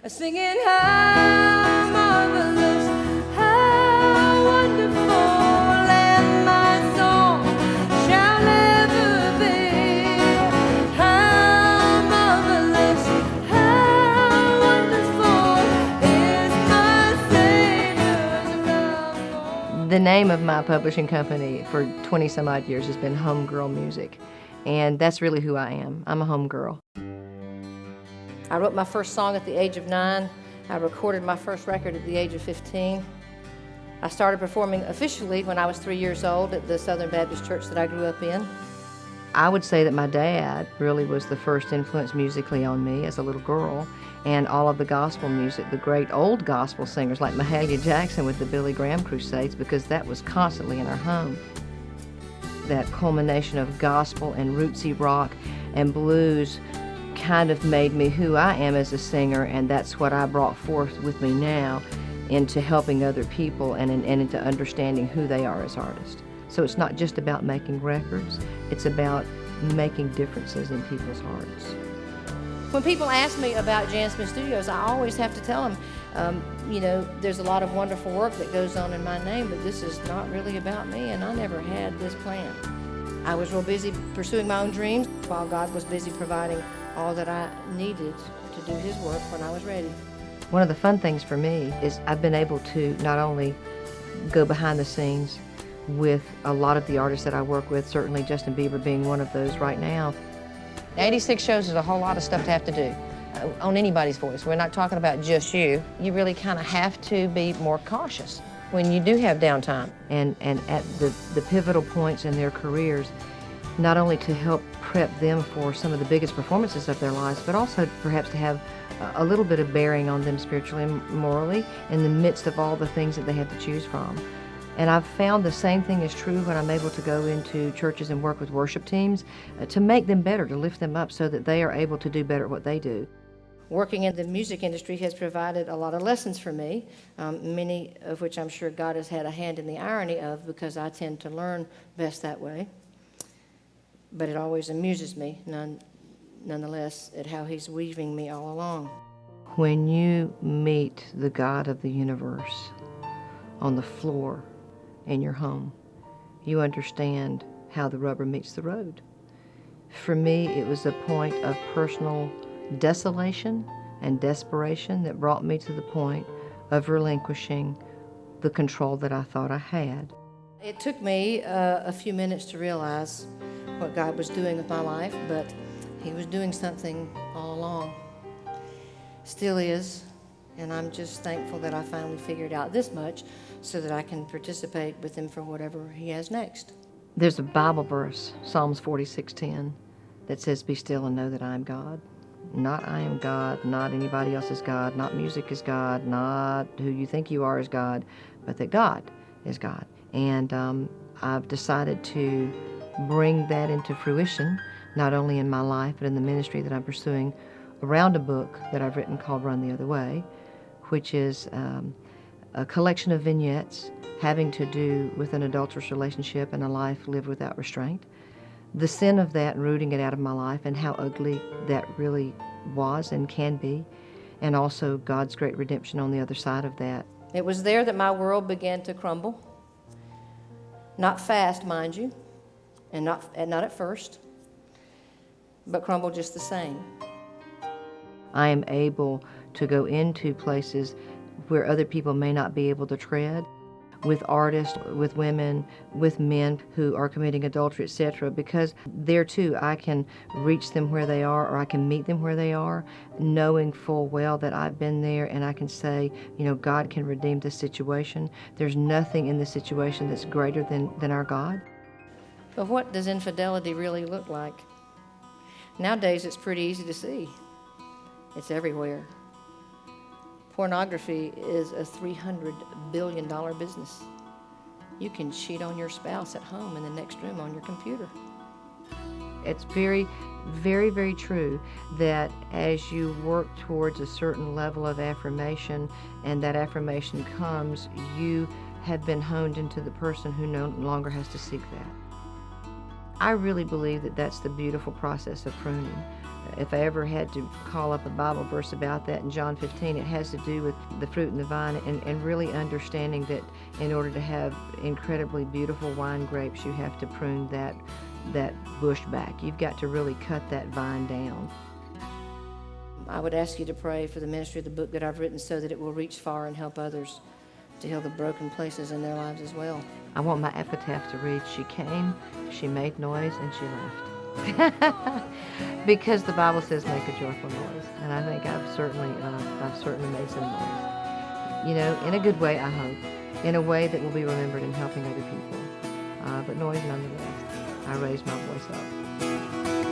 singing how marvelous, how wonderful, and my song shall ever be. How marvelous, how wonderful is my Savior's love. The name of my publishing company for 20 some odd years has been Homegirl Music, and that's really who I am. I'm a homegirl. I wrote my first song at the age of 9. I recorded my first record at the age of 15. I started performing officially when I was 3 years old at the Southern Baptist Church that I grew up in. I would say that my dad really was the first influence musically on me as a little girl, and all of the gospel music, the great old gospel singers like Mahalia Jackson with the Billy Graham Crusades, because that was constantly in our home. That culmination of gospel and rootsy rock and blues kind of made me who I am as a singer, and that's what I brought forth with me now into helping other people and into understanding who they are as artists. So it's not just about making records, it's about making differences in people's hearts. When people ask me about Jan Smith Studios, I always have to tell them, you know, there's a lot of wonderful work that goes on in my name, but this is not really about me, and I never had this plan. I was real busy pursuing my own dreams while God was busy providing all that I needed to do His work when I was ready. One of the fun things for me is I've been able to not only go behind the scenes with a lot of the artists that I work with, certainly Justin Bieber being one of those right now. 86 shows is a whole lot of stuff to have to do on anybody's voice. We're not talking about just you. You really kind of have to be more cautious when you do have downtime. And at the pivotal points in their careers, not only to help prep them for some of the biggest performances of their lives, but also perhaps to have a little bit of bearing on them spiritually and morally in the midst of all the things that they have to choose from. And I've found the same thing is true when I'm able to go into churches and work with worship teams to make them better, to lift them up so that they are able to do better at what they do. Working in the music industry has provided a lot of lessons for me, many of which I'm sure God has had a hand in the irony of, because I tend to learn best that way. But it always amuses me, nonetheless, at how He's weaving me all along. When you meet the God of the universe on the floor in your home, you understand how the rubber meets the road. For me, it was a point of personal desolation and desperation that brought me to the point of relinquishing the control that I thought I had. It took me a few minutes to realize what God was doing with my life, but He was doing something all along. Still is, and I'm just thankful that I finally figured out this much so that I can participate with Him for whatever He has next. There's a Bible verse, Psalms 46:10, that says, "Be still and know that I am God." Not I am God, not anybody else is God, not music is God, not who you think you are is God, but that God is God. And I've decided to bring that into fruition, not only in my life, but in the ministry that I'm pursuing around a book that I've written called Run the Other Way, which is a collection of vignettes having to do with an adulterous relationship and a life lived without restraint. The sin of that and rooting it out of my life and how ugly that really was and can be, and also God's great redemption on the other side of that. It was there that my world began to crumble. Not fast, mind you, and not at first, but crumble just the same. I am able to go into places where other people may not be able to tread, with artists, with women, with men who are committing adultery, etc., because there too I can reach them where they are, or I can meet them where they are, knowing full well that I've been there, and I can say, you know, God can redeem this situation. There's nothing in this situation that's greater than our God. But what does infidelity really look like? Nowadays it's pretty easy to see. It's everywhere. Pornography is a $300 billion business. You can cheat on your spouse at home in the next room on your computer. It's very, very, very true that as you work towards a certain level of affirmation and that affirmation comes, you have been honed into the person who no longer has to seek that. I really believe that that's the beautiful process of pruning. If I ever had to call up a Bible verse about that in John 15, it has to do with the fruit and the vine, and really understanding that in order to have incredibly beautiful wine grapes, you have to prune that bush back. You've got to really cut that vine down. I would ask you to pray for the ministry of the book that I've written so that it will reach far and help others to heal the broken places in their lives as well. I want my epitaph to read, she came, she made noise, and she left. Because the Bible says make a joyful noise, and I think I've certainly made some noise. You know, in a good way, I hope, in a way that will be remembered in helping other people. But noise nonetheless. I raised my voice up.